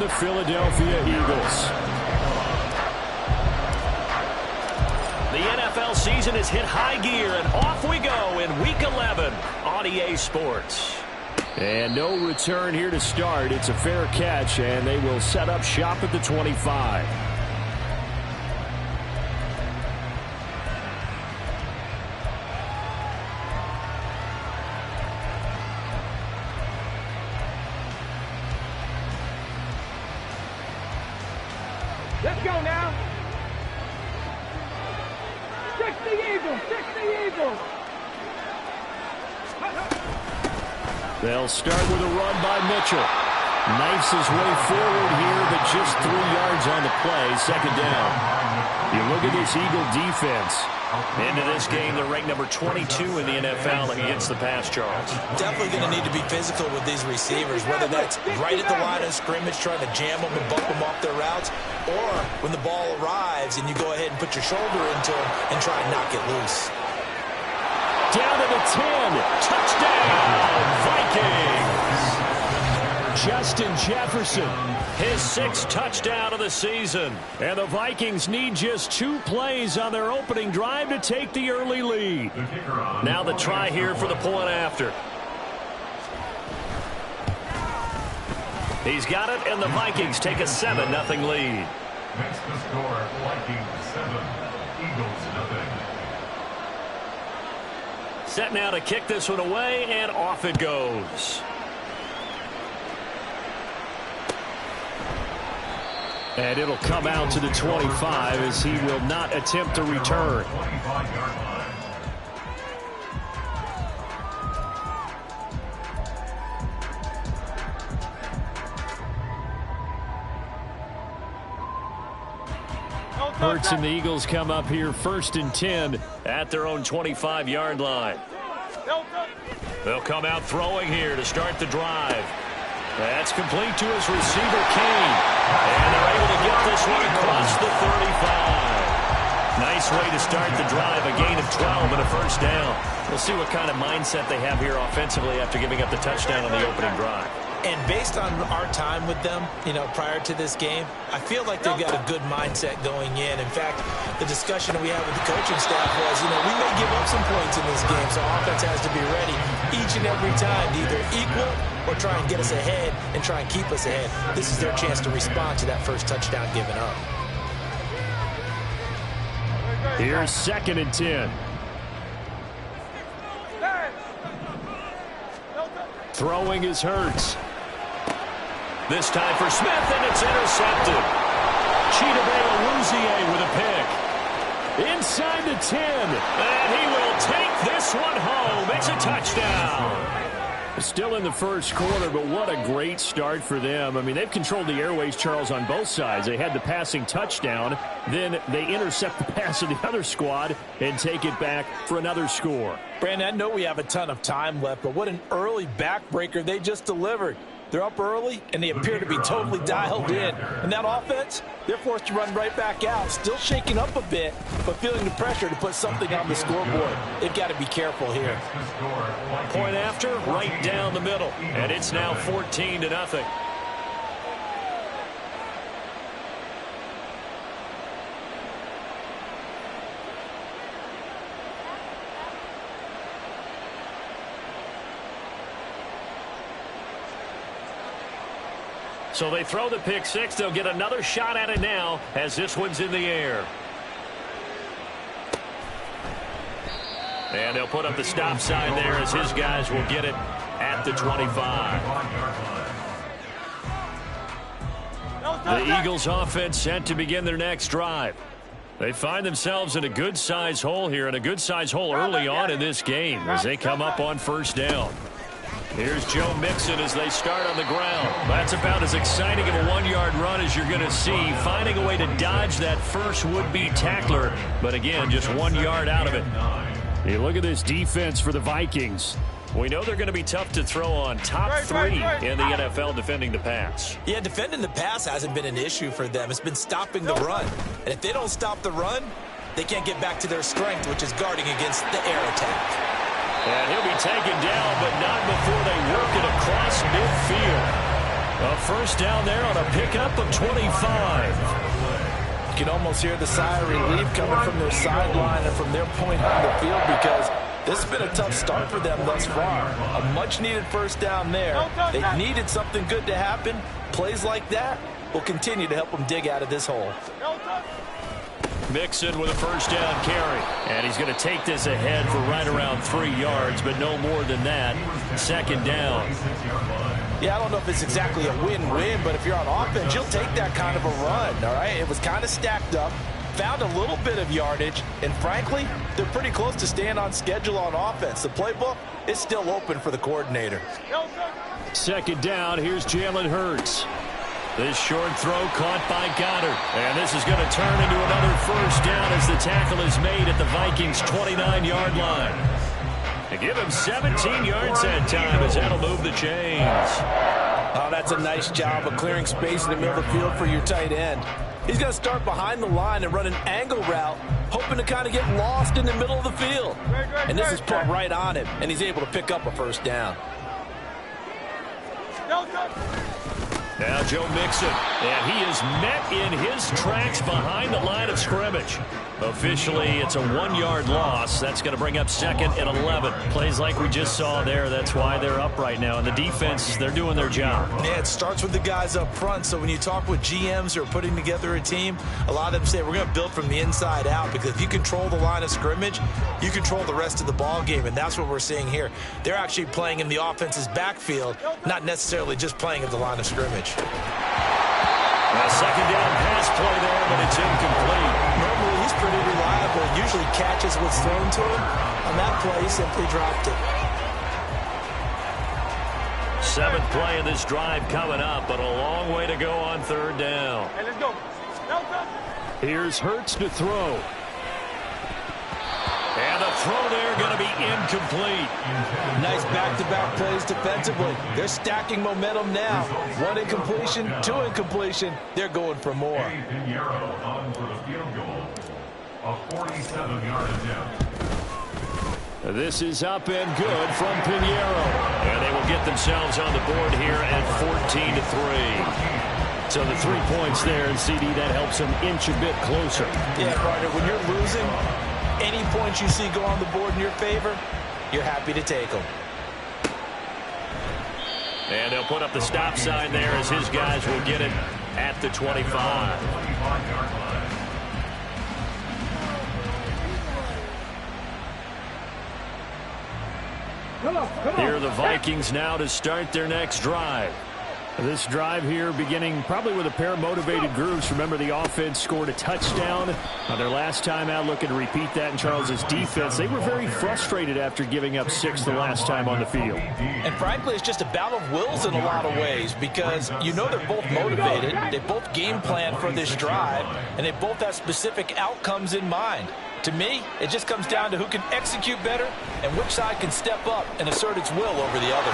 the Philadelphia Eagles. The NFL season has hit high gear, and off we go in Week 11 on EA Sports. And no return here to start. It's a fair catch, and they will set up shop at the 25. Let's go now. Fix the Eagles. Fix the Eagles. They'll start with a run by Mitchell. Knifes his way forward here, but just 3 yards on the play. Second down. You look at this Eagle defense. Into this game, they're ranked number 22 in the NFL against the pass, Charles. Definitely going to need to be physical with these receivers, whether that's right at the line of scrimmage trying to jam them and bump them off their routes, or when the ball arrives and you go ahead and put your shoulder into them and try and knock it loose. Down to the 10. Touchdown, Vikings. Justin Jefferson. His 6th touchdown of the season. And the Vikings need just 2 plays on their opening drive to take the early lead. Now the try here for the point after. He's got it, and the Vikings take a 7-0 lead. Next to score, Vikings 7, Eagles 0. Set now to kick this one away, and off it goes. And it'll come out to the 25 as he will not attempt to return. 25-yard line. Hurts and the Eagles come up here 1st and 10 at their own 25-yard line. They'll come out throwing here to start the drive. That's complete to his receiver, Kane. And they're able to get this one across the 35. Nice way to start the drive, a gain of 12 and a first down. We'll see what kind of mindset they have here offensively after giving up the touchdown on the opening drive. And based on our time with them, prior to this game, I feel like they've got a good mindset going in. In fact, the discussion we had with the coaching staff was, we may give up some points in this game, so offense has to be ready each and every time to either equal or try and get us ahead and try and keep us ahead. This is their chance to respond to that first touchdown given up. Here's 2nd and 10. Throwing is Hurts. This time for Smith, and it's intercepted. Chidobe Awuzie with a pick. Inside the 10. And he will take this one home. It's a touchdown. Still in the first quarter, but what a great start for them. I mean, they've controlled the airways, Charles, on both sides. They had the passing touchdown. Then they intercept the pass of the other squad and take it back for another score. Brandon, I know we have a ton of time left, but what an early backbreaker they just delivered. They're up early, and they appear to be totally dialed in. And that offense, they're forced to run right back out, still shaking up a bit, but feeling the pressure to put something on the scoreboard. They've got to be careful here. Point after, right down the middle. And it's now 14-0. So they throw the pick six. They'll get another shot at it now as this one's in the air. And they'll put up the stop sign there as his guys will get it at the 25. The Eagles offense set to begin their next drive. They find themselves in a good-sized hole here, and a good-sized hole early on in this game as they come up on first down. Here's Joe Mixon as they start on the ground. That's about as exciting of a one-yard run as you're going to see, finding a way to dodge that first would-be tackler. But again, just 1 yard out of it. You look at this defense for the Vikings. We know they're going to be tough to throw on. Top three in the NFL defending the pass. Yeah, defending the pass hasn't been an issue for them. It's been stopping the run. And if they don't stop the run, they can't get back to their strength, which is guarding against the air attack. And he'll be taken down, but not before they work it across midfield. A first down there on a pickup of 25. You can almost hear the sigh of relief coming from their sideline and from their point on the field, because this has been a tough start for them thus far. A much-needed first down there. They needed something good to happen. Plays like that will continue to help them dig out of this hole. Mixon with a first down carry. And he's going to take this ahead for right around 3 yards, but no more than that. Second down. Yeah, I don't know if it's exactly a win-win, but if you're on offense, you'll take that kind of a run, all right? It was kind of stacked up, found a little bit of yardage, and frankly, they're pretty close to staying on schedule on offense. The playbook is still open for the coordinator. Second down, here's Jalen Hurts. This short throw caught by Goddard. And this is going to turn into another first down as the tackle is made at the Vikings' 29-yard line. They give him 17 yards that time as that'll move the chains. Oh, that's a nice job of clearing space in the middle of the field for your tight end. He's going to start behind the line and run an angle route, hoping to kind of get lost in the middle of the field. And this is put right on him, and he's able to pick up a first down. Now Joe Mixon, and he is met in his tracks behind the line of scrimmage. Officially, it's a 1-yard loss. That's going to bring up 2nd and 11. Plays like we just saw there. That's why they're up right now. And the defense, they're doing their job. Yeah, it starts with the guys up front. So when you talk with GMs who are putting together a team, a lot of them say we're going to build from the inside out, because if you control the line of scrimmage, you control the rest of the ball game. And that's what we're seeing here. They're actually playing in the offense's backfield, not necessarily just playing at the line of scrimmage. A second down pass play there, but it's incomplete. Normally, he's pretty reliable. Usually catches what's thrown to him. On that play, he simply dropped it. 7th play of this drive coming up, but a long way to go on 3rd down. Hey, let's go. Here's Hurts to throw. And the throw there going to be incomplete. Nice back-to-back plays defensively. They're stacking momentum now. 1 incompletion, 2 incompletion. They're going for more. Pinheiro on for the field goal. A 47-yard attempt. This is up and good from Pinheiro. And they will get themselves on the board here at 14-3. So the 3 points there, and CD, that helps them inch a bit closer. Yeah, partner, when you're losing, any points you see go on the board in your favor, you're happy to take them. And they'll put up the stop sign there as his guys will get it at the 25. Here are the Vikings now to start their next drive. This drive here beginning probably with a pair of motivated groups. Remember, the offense scored a touchdown on their last time out, looking to repeat that in Charles's defense. They were very frustrated after giving up 6 the last time on the field. And frankly, it's just a battle of wills in a lot of ways, because you know they're both motivated, they both game plan for this drive, and they both have specific outcomes in mind. To me, it just comes down to who can execute better and which side can step up and assert its will over the other.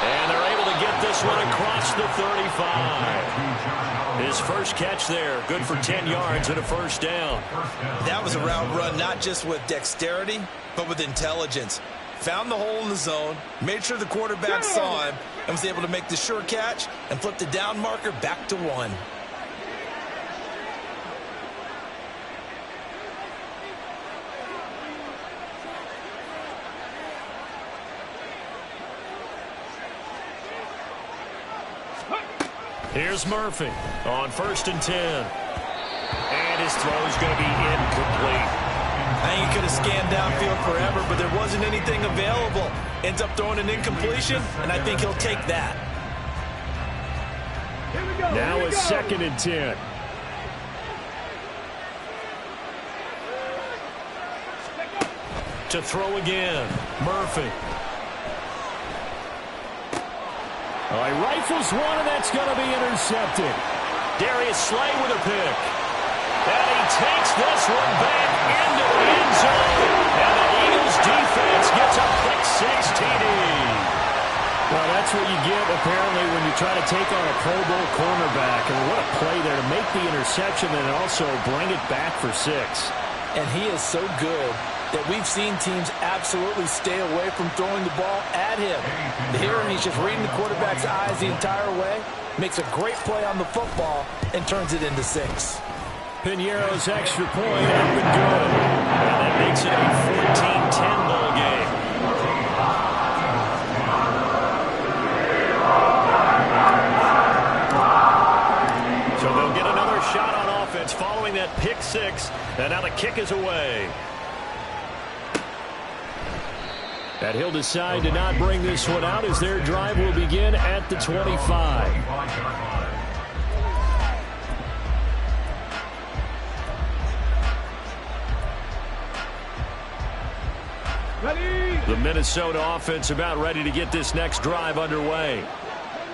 And they're able to get this one across the 35. His first catch there, good for 10 yards and a first down. That was a route run not just with dexterity, but with intelligence. Found the hole in the zone, made sure the quarterback saw him, and was able to make the sure catch and flip the down marker back to 1. Here's Murphy on 1st and 10. And his throw's going to be incomplete. I think he could have scanned downfield forever, but there wasn't anything available. Ends up throwing an incompletion, and I think he'll take that. Now a 2nd and 10. To throw again, Murphy. He rifles one, and that's going to be intercepted. Darius Slay with a pick. And he takes this one back into the end zone. And the Eagles defense gets a quick 6 TD. Well, that's what you get, apparently, when you try to take on a Pro Bowl cornerback. And what a play there to make the interception and also bring it back for 6. And he is so good that we've seen teams absolutely stay away from throwing the ball at him. Here, he's just reading the quarterback's eyes the entire way, makes a great play on the football, and turns it into 6. Piñeiro's extra point up and good. And that makes it a 14-10 ball game. So they'll get another shot on offense following that pick 6. And now the kick is away. And he'll decide to not bring this one out as their drive will begin at the 25. The Minnesota offense about ready to get this next drive underway.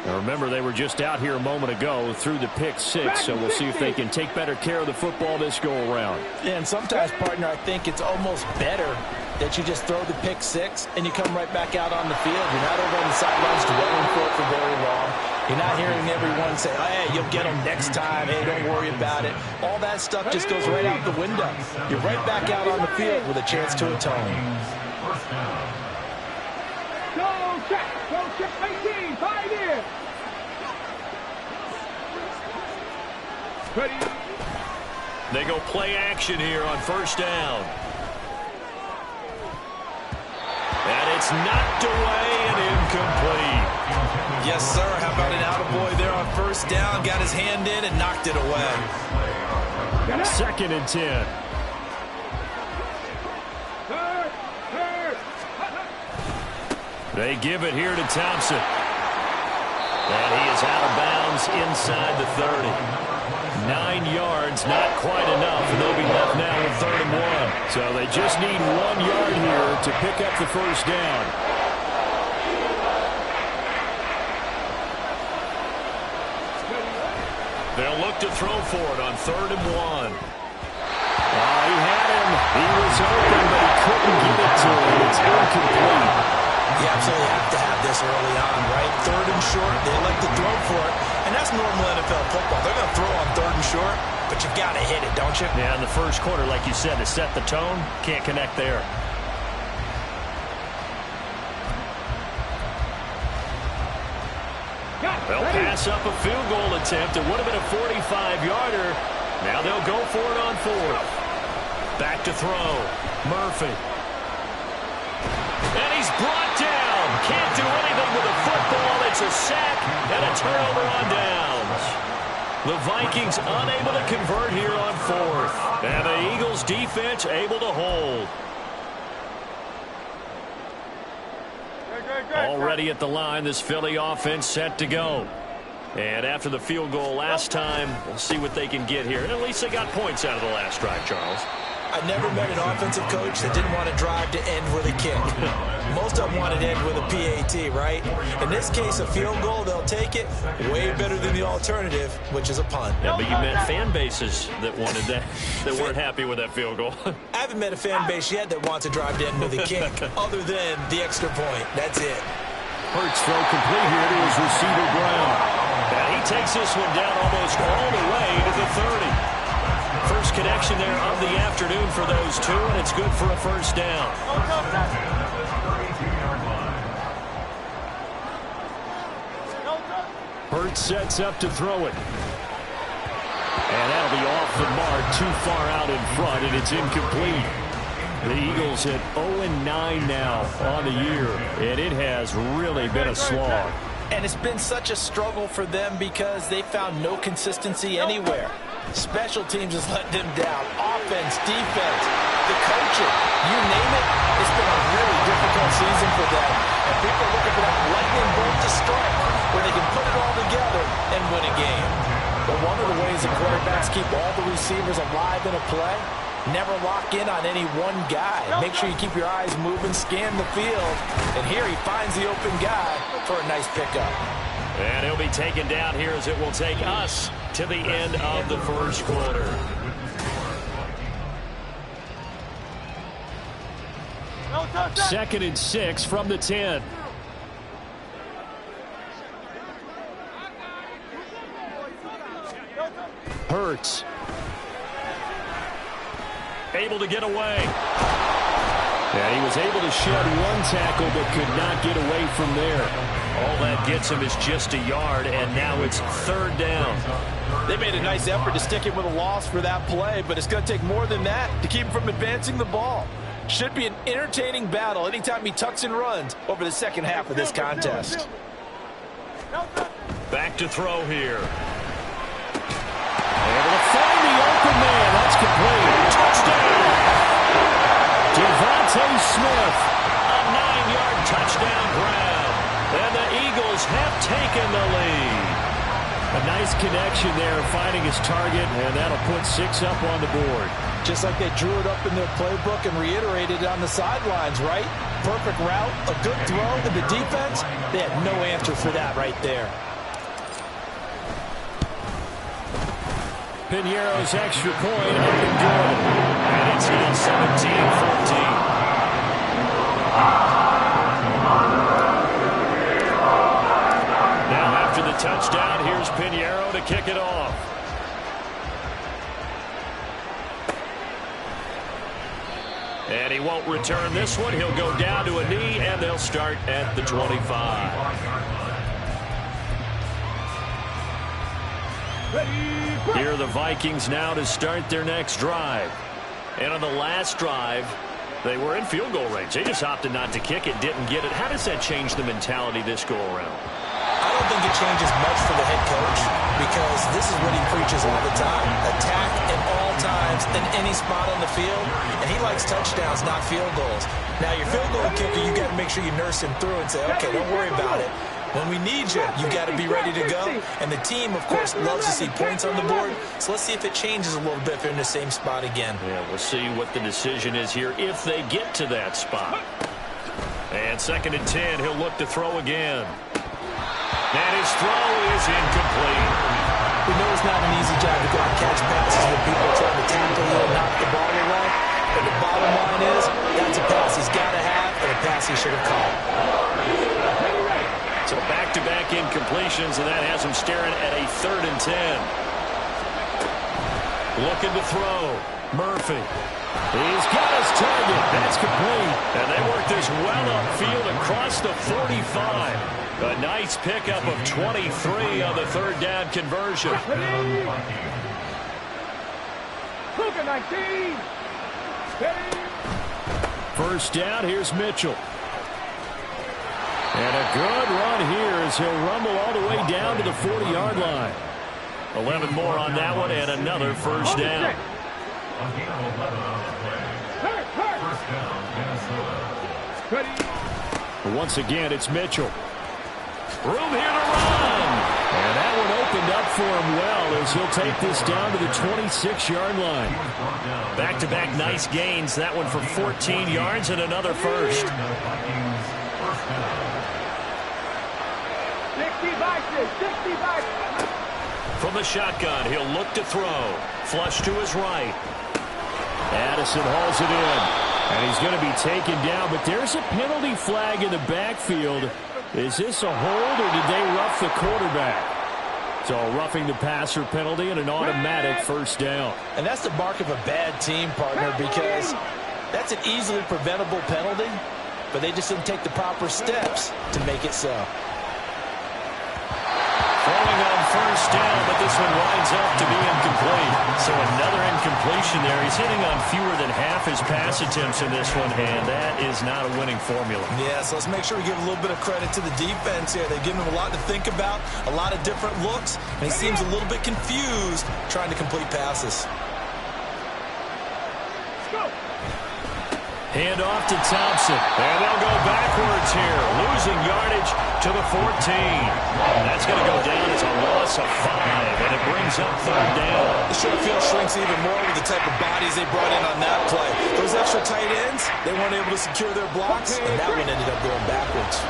Now remember, they were just out here a moment ago through the pick 6, so we'll see if they can take better care of the football this go-around. And sometimes, partner, I think it's almost better that you just throw the pick 6 and you come right back out on the field. You're not over on the sidelines dwelling for very long. You're not hearing everyone say, oh, hey, you'll get them next time. Hey, don't worry about it. All that stuff just goes right out the window. You're right back out on the field with a chance to atone. Go check, 18, 5 in. Ready. They go play action here on first down. And it's knocked away and incomplete. Yes, sir. How about an attaboy there on first down? Got his hand in and knocked it away. 2nd and 10. They give it here to Thompson. And he is out of bounds inside the 30. 9 yards, not quite enough, and they'll be left now with 3rd and 1. So they just need 1 yard here to pick up the first down. They'll look to throw for it on 3rd and 1. He had him. He was open, but he couldn't get it to him. It's incomplete. You absolutely have to have this early on, right? 3rd and short, they like to throw for it, and that's normal NFL football. They're going to throw on 3rd and short, but you've got to hit it, don't you? Yeah, in the first quarter, like you said, to set the tone, can't connect there. They'll pass up a field goal attempt. It would have been a 45-yarder. Now they'll go for it on 4th. Back to throw. Murphy. And he's brought down. Can't do anything with the football. It's a sack and a turnover on downs. The Vikings unable to convert here on 4th. And the Eagles defense able to hold. Already at the line, this Philly offense set to go. And after the field goal last time, we'll see what they can get here. And at least they got points out of the last drive, Charles. I never met an offensive coach that didn't want to drive to end with a kick. Most of them want to end with a PAT, right? In this case, a field goal, they'll take it. Way better than the alternative, which is a punt. Yeah, but you met fan bases that wanted that, that weren't happy with that field goal. I haven't met a fan base yet that wants to drive to end with a kick, other than the extra point. That's it. Hurts throw complete here to his receiver, Brown. And he takes this one down almost all the way to the 30. First connection there of the afternoon for those two, and it's good for a first down. Hurts sets up to throw it. And that'll be off the mark, too far out in front, and it's incomplete. The Eagles at 0-9 now on the year, and it has really been a slog. And it's been such a struggle for them because they found no consistency anywhere. Special teams has let them down. Offense, defense, the coaching, you name it, it's been a really difficult season for them. And people are looking for that lightning bolt to strike where they can put it all together and win a game. But one of the ways the quarterbacks keep all the receivers alive in a play, never lock in on any one guy. Make sure you keep your eyes moving, scan the field. And here he finds the open guy for a nice pickup. And he'll be taken down here as it will take us to the end of the first quarter. Second and 6 from the 10. Hurts. Able to get away. And he was able to shed one tackle but could not get away from there. All that gets him is just a yard, and now it's 3rd down. They made a nice effort to stick him with a loss for that play, but it's going to take more than that to keep him from advancing the ball. Should be an entertaining battle anytime he tucks and runs over the second half of this contest. Back to throw here. Able to find the open man. That's complete. Touchdown. Devontae Smith. A 9-yard touchdown grab. And the Eagles have taken the lead. A nice connection there, finding his target, and that'll put 6 up on the board. Just like they drew it up in their playbook and reiterated it on the sidelines, right? Perfect route, a good throw, and the defense, they had no answer for that right there. Piñeiro's extra point up and good. And it's now 17-14. Now after the touchdown, here's Piñeiro to kick it off. And he won't return this one. He'll go down to a knee, and they'll start at the 25. Here are the Vikings now to start their next drive. And on the last drive, they were in field goal range. They just opted not to kick it, didn't get it. How does that change the mentality this go-around? I don't think it changes much for the head coach because this is what he preaches all the time. Attack at all times in any spot on the field, and he likes touchdowns, not field goals. Now, your field goal kicker, you got to make sure you nurse him through and say, okay, don't worry about it. When we need you, you got to be ready to go. And the team, of course, loves to see points on the board. So let's see if it changes a little bit if they're in the same spot again. Yeah, we'll see what the decision is here if they get to that spot. And 2nd and 10, he'll look to throw again. And his throw is incomplete. We know it's not an easy job to go and catch passes when people are trying to tackle you and knock the ball away. But the bottom line is, that's a pass he's got to have and a pass he should have caught. So back-to-back incompletions, and that has him staring at a 3rd and 10. Looking to throw. Murphy. He's got his target. That's complete. And they work this well upfield across the 45. A nice pickup of 23 on the 3rd down conversion. Look at 19. First down, here's Mitchell. And a good run here as he'll rumble all the way down to the 40-yard line. 11 more on that one and another first down. Once again, it's Mitchell. Room here to run. And that one opened up for him well as he'll take this down to the 26-yard line. Back-to-back nice gains. That one for 14 yards and another first. 60 by 60. From the shotgun, he'll look to throw. Flush to his right. Addison hauls it in. And he's going to be taken down, but there's a penalty flag in the backfield. Is this a hold, or did they rough the quarterback? So roughing the passer penalty and an automatic first down. And that's the mark of a bad team, partner, because that's an easily preventable penalty, but they just didn't take the proper steps to make it so. Throwing on first down, but this one winds up to be incomplete. So another incompletion there. He's hitting on fewer than half his pass attempts in this one, and that is not a winning formula. Yeah, so let's make sure we give a little bit of credit to the defense here. They've given him a lot to think about, a lot of different looks, and he seems a little bit confused trying to complete passes. Hand off to Thompson. And they'll go backwards here. Losing yardage to the 14. That's going to go down as a loss of 5. And it brings up 3rd down. The short field shrinks even more with the type of bodies they brought in on that play. Those extra tight ends, they weren't able to secure their blocks, and that one ended up going backwards.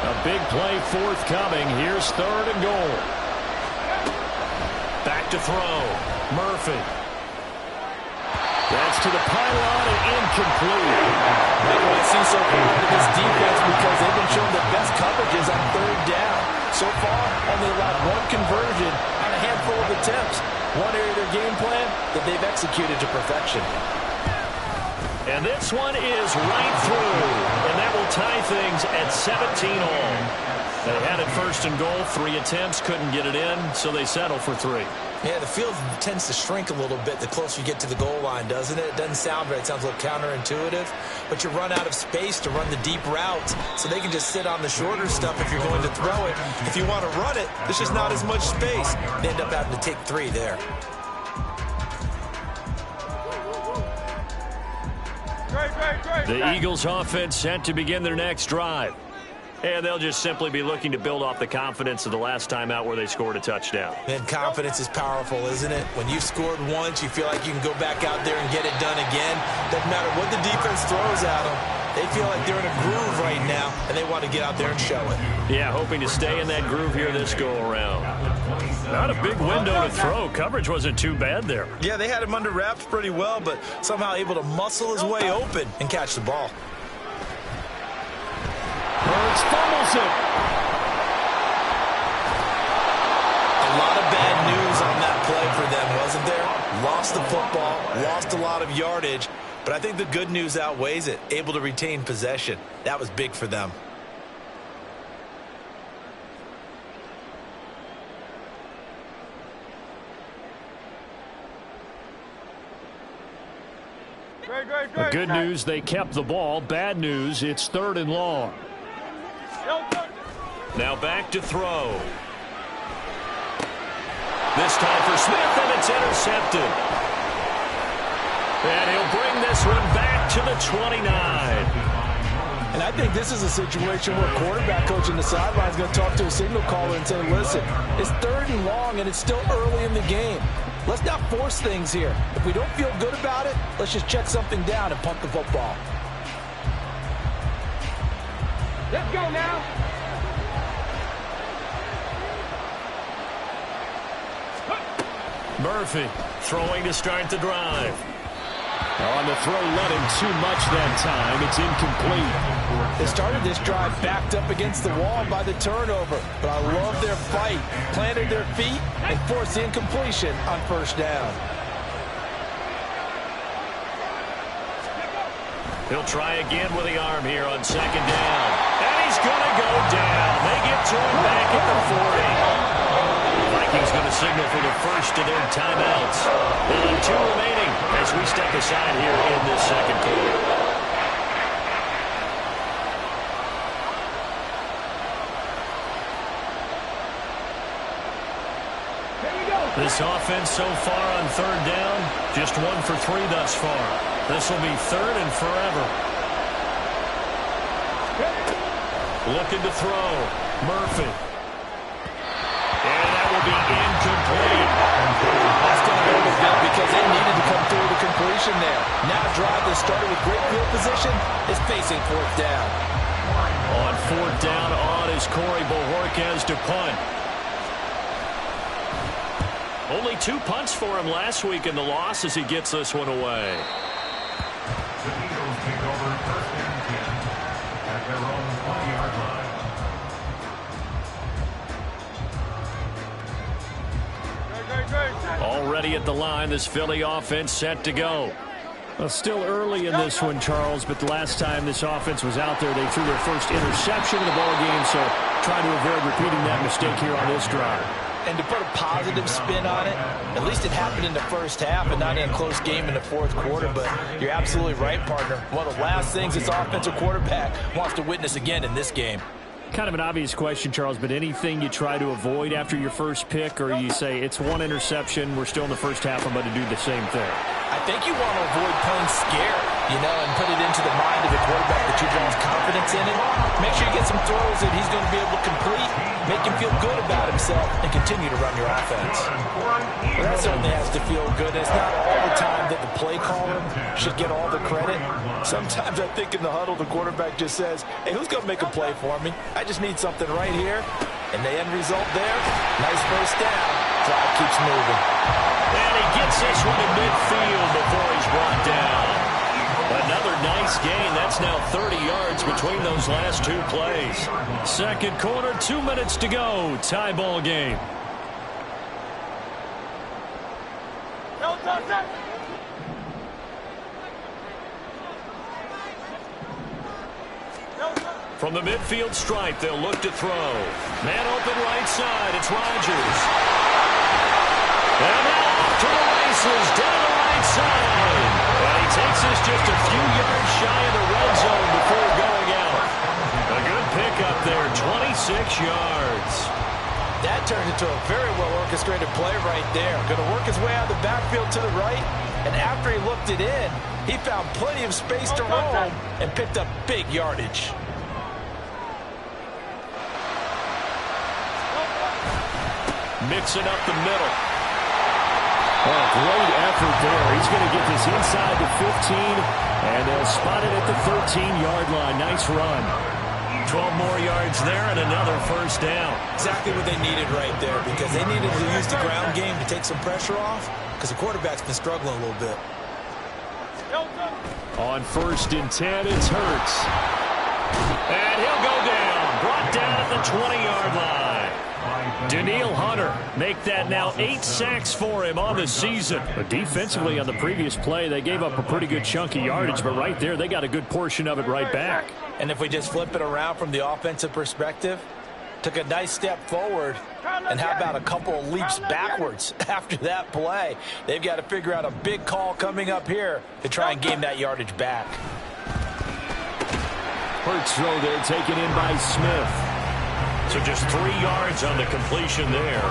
A big play forthcoming. Here's 3rd and goal. Back to throw. Murphy. That's to the pylon and incomplete. That's what I see so far with this defense because they've been showing the best coverages on 3rd down. So far, only allowed 1 conversion on a handful of attempts. One area of their game plan that they've executed to perfection. And this one is right through. And that will tie things at 17 all. They had it first and goal. 3 attempts, couldn't get it in, so they settle for 3. Yeah, the field tends to shrink a little bit the closer you get to the goal line, doesn't it? It doesn't sound right. It sounds a little counterintuitive. But you run out of space to run the deep routes, so they can just sit on the shorter stuff if you're going to throw it. If you want to run it, there's just not as much space. They end up having to take 3 there. The Eagles offense set to begin their next drive. And they'll just simply be looking to build off the confidence of the last time out where they scored a touchdown. And confidence is powerful, isn't it? When you've scored once, you feel like you can go back out there and get it done again. Doesn't matter what the defense throws at them. They feel like they're in a groove right now, and they want to get out there and show it. Yeah, hoping to stay in that groove here this go-around. Not a big window to throw. Coverage wasn't too bad there. Yeah, they had him under wraps pretty well, but somehow able to muscle his way open and catch the ball. Burns fumbles it. A lot of bad news on that play for them, wasn't there? Lost the football, lost a lot of yardage, but I think the good news outweighs it. Able to retain possession. That was big for them. The good news, they kept the ball. Bad news, it's 3rd and long. Now back to throw. This time for Smith, and it's intercepted. And he'll bring this one back to the 29. And I think this is a situation where quarterback coach in the sideline is going to talk to a signal caller and say, listen, it's 3rd and long, and it's still early in the game. Let's not force things here. If we don't feel good about it, let's just check something down and pump the football. Let's go now. Murphy throwing to start the drive. On the throw, let him too much that time. It's incomplete. They started this drive backed up against the wall by the turnover, but I love their fight. Planted their feet and forced the incompletion on 1st down. He'll try again with the arm here on 2nd down. And he's going to go down. They get to him back at the 40. Vikings going to signal for the first of their timeouts. And 2 remaining as we step aside here in this 2nd quarter. This offense so far on 3rd down, just 1 for 3 thus far. This will be 3rd and forever. Looking to throw. Murphy. And that will be incomplete. That's going to go with them because they needed to come through the completion there. Now a drive that started with great field position is facing 4th down. On 4th down, on is Corey Bojorquez to punt. Only 2 punts for him last week in the loss as he gets this one away. The Eagles take over 1st and 10 at their own 20-yard line. Already at the line, this Philly offense set to go. Well, still early in this one, Charles, but the last time this offense was out there, they threw their first interception of the ball game, so try to avoid repeating that mistake here on this drive. And to put a positive spin on it, at least it happened in the 1st half and not in a close game in the 4th quarter. But you're absolutely right, partner. One of the last things this offensive quarterback wants to witness again in this game. Kind of an obvious question, Charles, but anything you try to avoid after your first pick, or you say it's 1 interception, we're still in the 1st half, I'm going to do the same thing? I think you want to avoid playing scared, and put it into the mind of the quarterback that you've lost confidence in it. Make sure you get some throws that he's going to be able to complete, make him feel good about himself, and continue to run your offense. Well, that certainly has to feel good. It's not all the time that the play caller should get all the credit. Sometimes I think in the huddle, the quarterback just says, hey, who's going to make a play for me? I just need something right here. And the end result there, nice 1st down. Drive keeps moving. And he gets this one to midfield before he's brought down. Another nice gain. That's now 30 yards between those last 2 plays. 2nd quarter, 2 minutes to go. Tie ball game. From the midfield stripe, they'll look to throw. Man open right side, it's Rodgers. And now off to the races, down the right side. And he takes us just a few yards shy of the red zone before going out. A good pickup there, 26 yards. That turned into a very well-orchestrated play right there. Going to work his way out of the backfield to the right, and after he looked it in, he found plenty of space to roam and picked up big yardage. Mixing up the middle. Oh, great effort there. He's going to get this inside the 15, and they'll spot it at the 13-yard line. Nice run. 12 more yards there and another first down. Exactly what they needed right there, because they needed to use the ground game to take some pressure off, because the quarterback's been struggling a little bit. On 1st and 10, it's Hurts. And he'll go down. Brought down at the 20-yard line. Danielle Hunter make that now 8 sacks for him on the season. But defensively on the previous play, they gave up a pretty good chunk of yardage, but right there they got a good portion of it right back. And if we just flip it around from the offensive perspective, took a nice step forward, and how about a couple of leaps backwards after that play? They've got to figure out a big call coming up here to try and gain that yardage back. Hurts throw there taken in by Smith. So just 3 yards on the completion there.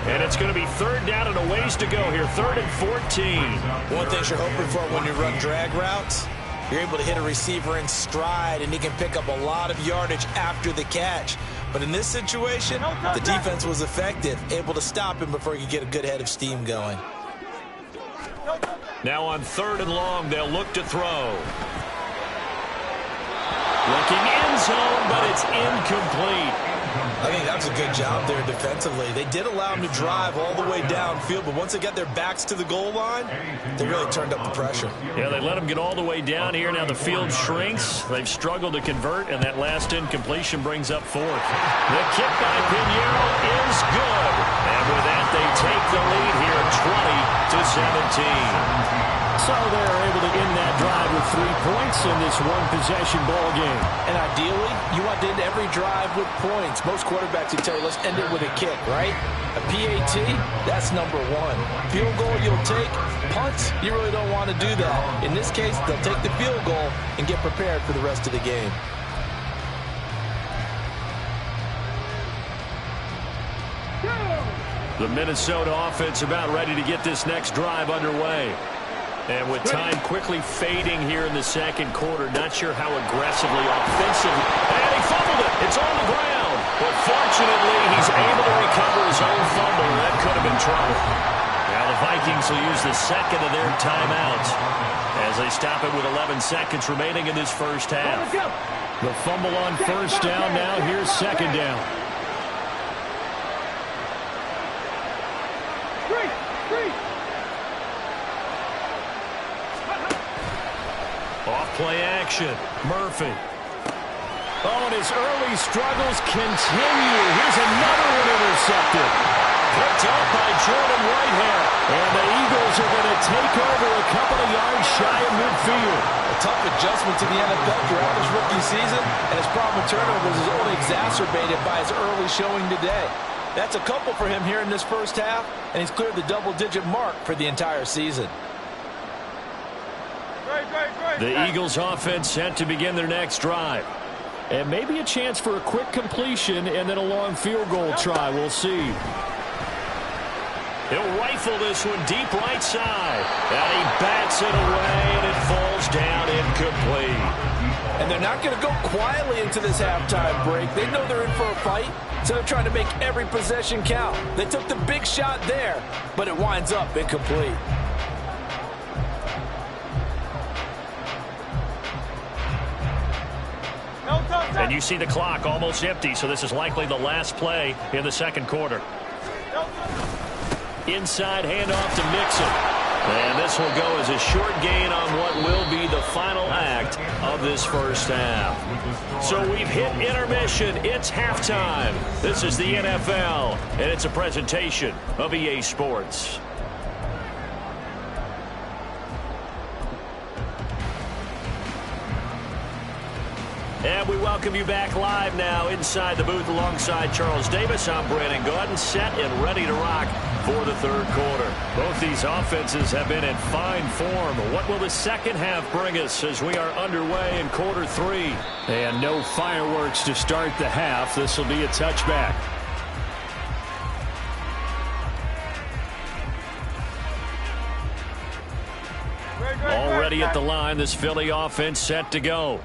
And it's going to be 3rd down and a ways to go here. 3rd and 14. One thing you're hoping for when you run drag routes, you're able to hit a receiver in stride, and he can pick up a lot of yardage after the catch. But in this situation, the defense was effective, able to stop him before he could get a good head of steam going. Now on 3rd and long, they'll look to throw. Looking end zone, but it's incomplete. I think that's a good job there defensively. They did allow him to drive all the way downfield, but once they got their backs to the goal line, they really turned up the pressure. Yeah, they let him get all the way down here. Now the field shrinks. They've struggled to convert, and that last incompletion brings up 4th. The kick by Pinheiro is good. And with that, they take the lead here 20-17. So they're able to end that drive with 3 points in this one-possession ball game. And ideally, you want to end every drive with points. Most quarterbacks would tell you, let's end it with a kick, right? A PAT, that's number 1. Field goal you'll take. Punts, you really don't want to do that. In this case, they'll take the field goal and get prepared for the rest of the game. The Minnesota offense about ready to get this next drive underway. And with time quickly fading here in the second quarter, not sure how aggressively offensive. And he fumbled it. It's on the ground. But fortunately, he's able to recover his own fumble. That could have been trouble. Now the Vikings will use the second of their timeouts as they stop it with 11 seconds remaining in this first half. The fumble on 1st down. Now here's 2nd down. Off-play action. Murphy. Oh, and his early struggles continue. Here's another one intercepted. Picked up by Jordan Whitehair. And the Eagles are going to take over a couple of yards shy of midfield. A tough adjustment to the NFL throughout his rookie season, and his problem with turnovers is only exacerbated by his early showing today. That's a couple for him here in this first half, and he's cleared the double-digit mark for the entire season. The Eagles offense set to begin their next drive. And maybe a chance for a quick completion and then a long field goal try. We'll see. He'll rifle this one deep right side. And he bats it away, and it falls down incomplete. And they're not going to go quietly into this halftime break. They know they're in for a fight, so they're trying to make every possession count. They took the big shot there, but it winds up incomplete. And you see the clock almost empty, so this is likely the last play in the second quarter. Inside handoff to Mixon. And this will go as a short gain on what will be the final act of this first half. So we've hit intermission. It's halftime. This is the NFL, and it's a presentation of EA Sports. And we welcome you back live now inside the booth alongside Charles Davis. I'm Brandon Gaudin, set and ready to rock for the third quarter. Both these offenses have been in fine form. What will the second half bring us as we are underway in quarter three? And no fireworks to start the half. This will be a touchback. Already at the line, this Philly offense set to go.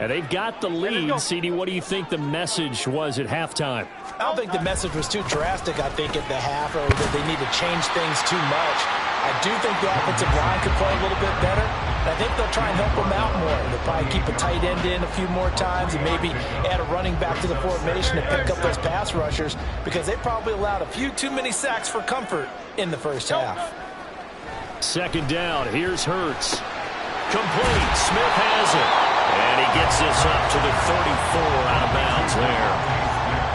And they've got the lead. CD, what do you think the message was at halftime? I don't think the message was too drastic, I think, at the half, or that they need to change things too much. I do think the offensive line could play a little bit better. And I think they'll try and help them out more. They'll probably keep a tight end in a few more times and maybe add a running back to the formation to pick up those pass rushers, because they probably allowed a few too many sacks for comfort in the first half. Second down. Here's Hurts. Complete. Smith has it. And he gets this up to the 34 out of bounds there.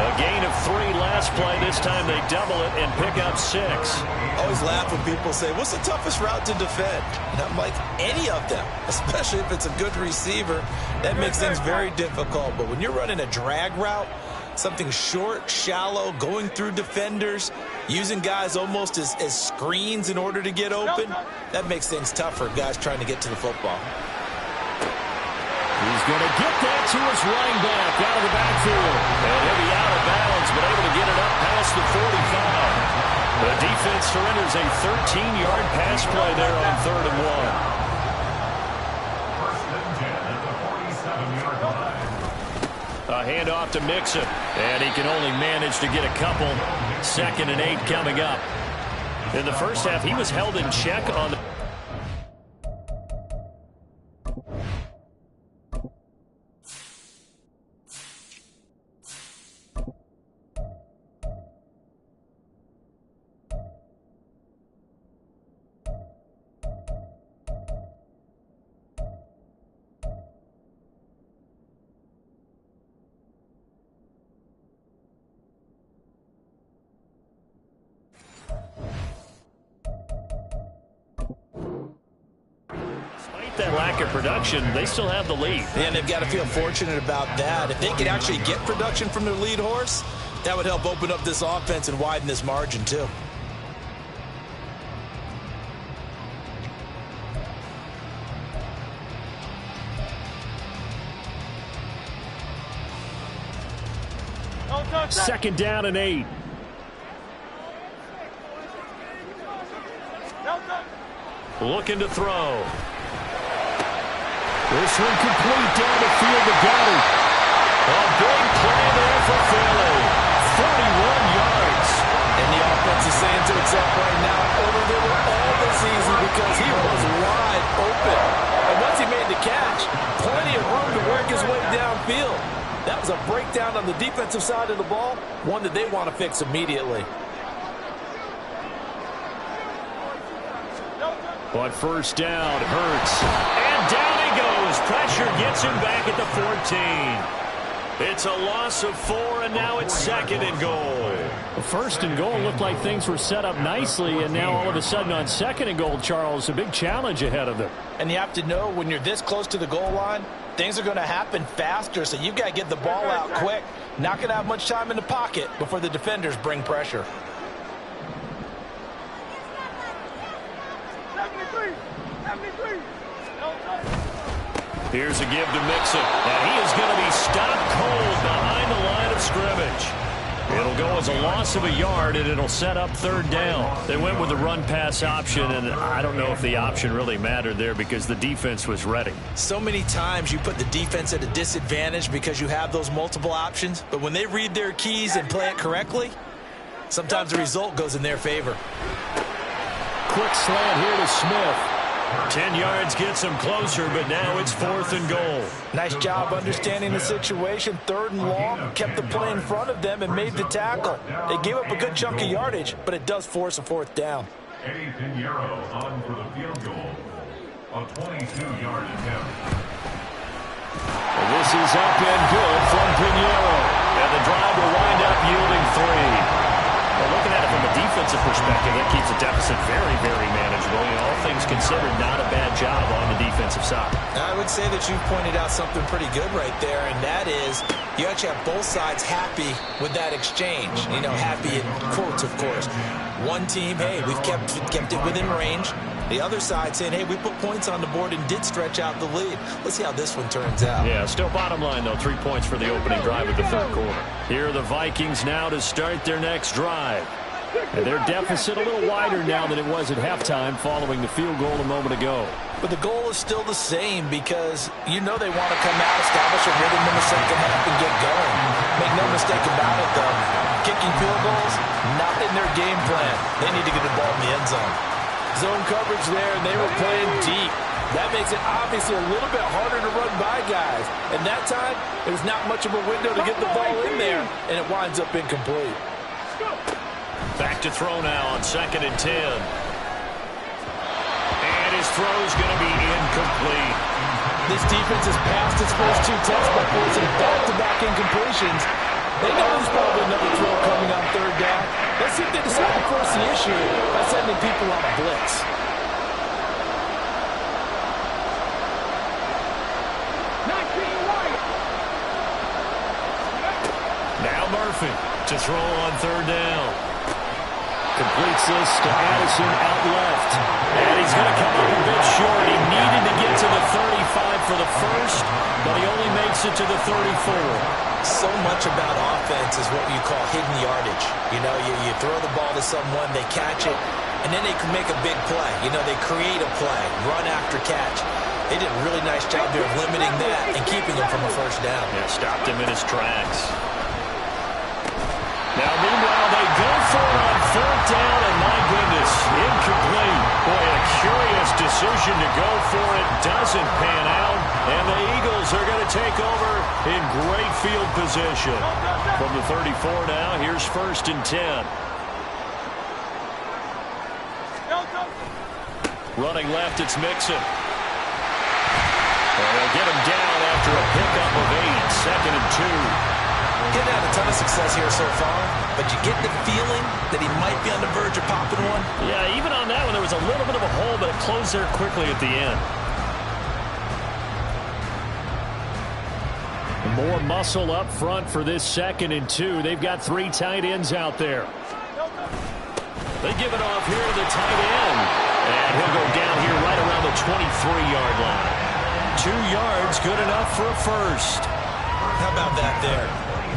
A gain of 3 last play. This time they double it and pick up 6. I always laugh when people say, what's the toughest route to defend? And I'm like, any of them, especially if it's a good receiver. That makes things very difficult. But when you're running a drag route, something short, shallow, going through defenders, using guys almost as screens in order to get open, that makes things tough for guys trying to get to the football. He's going to get that to his running back out of the backfield. And he'll be out of bounds, but able to get it up past the 45. The defense surrenders a 13-yard pass play there on 3rd and 1. First and 10 at the 47-yard line. A handoff to Mixon, and he can only manage to get a couple. 2nd and 8 coming up. In the first half, he was held in check on the... that lack of production, they still have the lead. And they've got to feel fortunate about that. If they could actually get production from their lead horse, that would help open up this offense and widen this margin too. Second down and 8. Looking to throw. This one complete down the field to Goddard. A big play there for Philly. 41 yards. And the offense is saying to itself right now, over all this easy because he was wide open. And once he made the catch, plenty of room to work his way downfield. That was a breakdown on the defensive side of the ball, one that they want to fix immediately. On first down, Hurts. And down he goes. Pressure gets him back at the 14. It's a loss of 4, and now it's 2nd and goal. First and goal looked like things were set up nicely, and now all of a sudden on 2nd and goal, Charles, a big challenge ahead of them. And you have to know when you're this close to the goal line, things are going to happen faster, so you've got to get the ball out quick. Not going to have much time in the pocket before the defenders bring pressure. Here's a give to Mixon, and he is going to be stopped cold behind the line of scrimmage. It'll go as a loss of a yard, and it'll set up 3rd down. They went with the run-pass option, and I don't know if the option really mattered there because the defense was ready. So many times you put the defense at a disadvantage because you have those multiple options, but when they read their keys and play it correctly, sometimes the result goes in their favor. Quick slant here to Smith. 10 yards gets him closer, but now it's 4th and goal. Nice job understanding the situation. 3rd and long, kept the play in front of them and made the tackle. They gave up a good chunk of yardage, but it does force a 4th down. Eddie Pinheiro on for the field goal. A 22-yard attempt. This is up and good from Pinheiro. And the drive will wind up yielding 3. Well, looking at it from a defensive perspective, that keeps the deficit very, very manageable. all things considered, not a bad job on the defensive side. I would say that you pointed out something pretty good right there, and that is you actually have both sides happy with that exchange. You know, happy in quotes, of course. One team, hey, we've kept it within range. The other side saying, hey, we put points on the board and did stretch out the lead. Let's see how this one turns out. Yeah, still bottom line, though, 3 points for the opening drive of the third quarter. Here are the Vikings now to start their next drive. And their deficit a little wider now than it was at halftime following the field goal a moment ago. But the goal is still the same because you know they want to come out, establish a rhythm in the second half, and get going. Make no mistake about it, though. Kicking field goals, not in their game plan. They need to get the ball in the end zone. Zone coverage there, and they were playing deep. That makes it obviously a little bit harder to run by guys. And that time, there's not much of a window to get the ball in there, and it winds up incomplete. Back to throw now on 2nd and 10. And his throw's going to be incomplete. This defense has passed its first 2 tests by forcing back-to-back incompletions. They know there's probably another throw coming on 3rd down. Let's see if they decide to force the issue by sending people on a blitz. Now Murphy to throw on 3rd down. Completes this to Addison out left. And he's going to come up a bit short. He needed to get to the 35 for the first, but he only makes it to the 34. So much about offense is what you call hidden yardage. You know, you throw the ball to someone, they catch it, and then they can make a big play. You know, they create a play, run after catch. They did a really nice job there of limiting that and keeping him from a first down. Yeah, stopped him in his tracks. Now, meanwhile, they go for it on 4th down, and my goodness, incomplete. Boy, a curious decision to go for it. Doesn't pan out, and the Eagles are going to take over in great field position. From the 34 now, here's 1st and 10. Running left, it's Mixon. And they'll get him down after a pickup of 8, 2nd and 2. Getting had a ton of success here so far, but you get the feeling that he might be on the verge of popping one. Yeah, even on that one, there was a little bit of a hole, but it closed there quickly at the end. More muscle up front for this 2nd and 2. They've got 3 tight ends out there. They give it off here to the tight end. And he'll go down here right around the 23-yard line. 2 yards, good enough for a first. How about that there?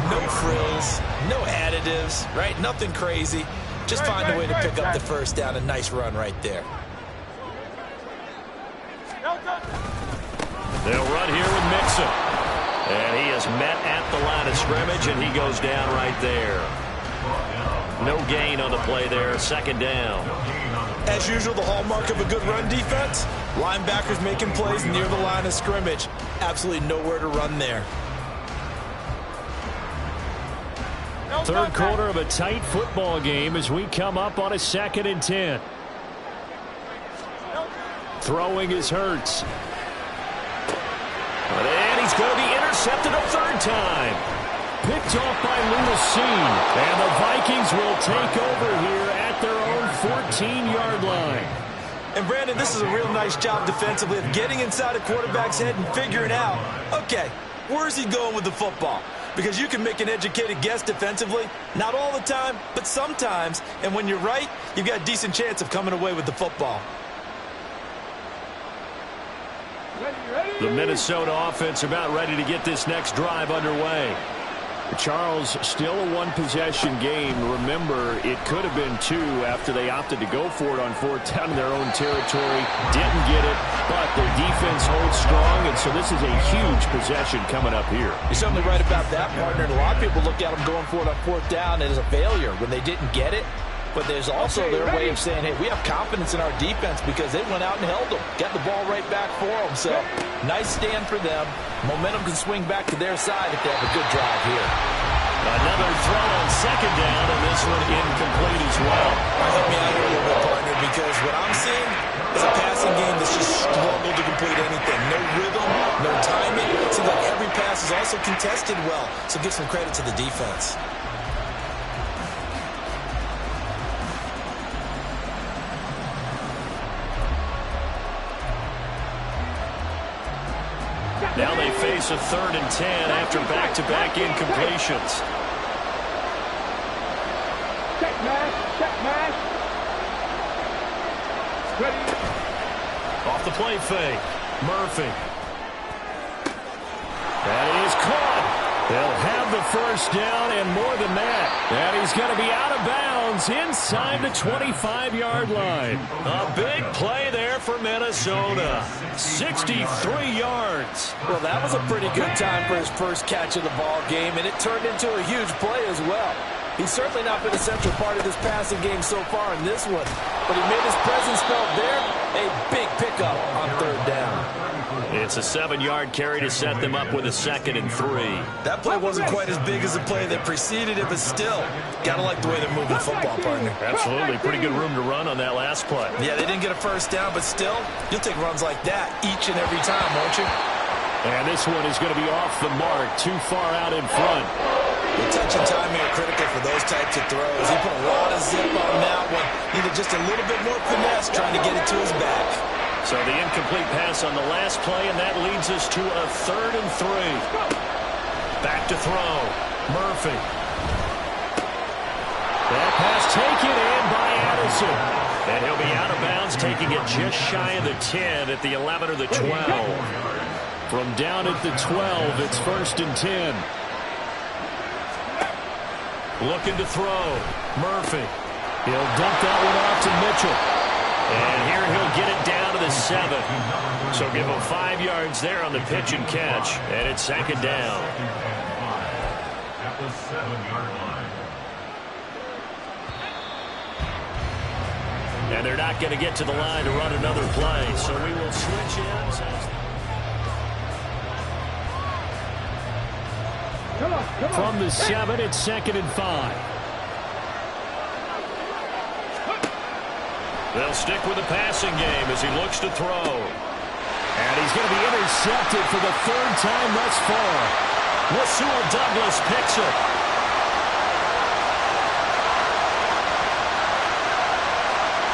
No frills, no additives, right? Nothing crazy. Just find a way to pick up the first down. A nice run right there. They'll run here with Mixon. And he is met at the line of scrimmage, and he goes down right there. No gain on the play there, 2nd down. As usual, the hallmark of a good run defense, linebackers making plays near the line of scrimmage. Absolutely nowhere to run there. Third quarter of a tight football game as we come up on a 2nd and 10. Throwing is Hurts. And he's going to be intercepted a 3rd time. Picked off by Lewis-Cine. And the Vikings will take over here at their own 14-yard line. And Brandon, this is a real nice job defensively of getting inside a quarterback's head and figuring out, okay, where's he going with the football? Because you can make an educated guess defensively, not all the time, but sometimes. And when you're right, you've got a decent chance of coming away with the football. The Minnesota offense about ready to get this next drive underway. Charles, still a 1-possession game. Remember, it could have been 2 after they opted to go for it on 4th down in their own territory. Didn't get it, but their defense holds strong, and so this is a huge possession coming up here. You're certainly right about that, partner. And a lot of people look at them going for it on 4th down as a failure when they didn't get it. But there's also their way of saying, hey, we have confidence in our defense because they went out and held them. Got the ball right back for them. So, nice stand for them. Momentum can swing back to their side if they have a good drive here. Another throw on 2nd down, and this one incomplete as well. Help me out here a little bit, partner, because what I'm seeing is a passing game that's just struggled to complete anything. No rhythm, no timing. It seems like every pass is also contested well. So give some credit to the defense. Now they face a 3rd and 10 after back-to-back incompletions. Check mash. Ready. Off the play fake. Murphy. That is caught. They'll have the first down and more than that. And he's going to be out of bounds inside the 25-yard line. A big play there for Minnesota. 63 yards. Well, that was a pretty good time for his first catch of the ball game, and it turned into a huge play as well. He's certainly not been a central part of this passing game so far in this one, but he made his presence felt there. A big pickup on 3rd down. It's a 7-yard carry to set them up with a 2nd and 3. That play wasn't quite as big as the play that preceded it, but still, gotta like the way they're moving the football, partner. Absolutely. Pretty good room to run on that last play. Yeah, they didn't get a first down, but still, you'll take runs like that each and every time, won't you? And this one is going to be off the mark, too far out in front. The touch and timing are critical for those types of throws. He put a lot of zip on that one. Needed just a little bit more finesse trying to get it to his back. So the incomplete pass on the last play, and that leads us to a 3rd and 3. Back to throw. Murphy. That pass taken in by Addison. And he'll be out of bounds, taking it just shy of the 10 at the 11 or the 12. From down at the 12, it's 1st and 10. Looking to throw. Murphy. He'll dump that one off to Mitchell. And here he'll get it down to the 7. So give him 5 yards there on the pitch and catch. And it's 2nd down. At the 7-yard line. And they're not going to get to the line to run another play. So we will switch ends. From the 7, it's 2nd and 5. They'll stick with the passing game as he looks to throw. And he's going to be intercepted for the 3rd time thus far. Rasul Douglas picks it.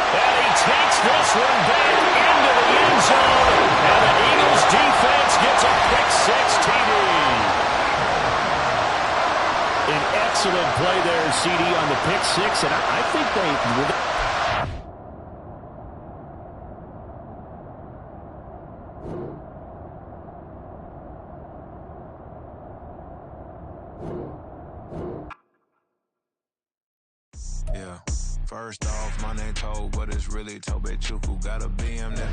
And he takes this one back into the end zone. And the Eagles defense gets a pick-6 TD. An excellent play there, CD, on the pick-6, and I think they... Yeah, first off, my name Toad, but it's really Tobe Chuku. Got a BM that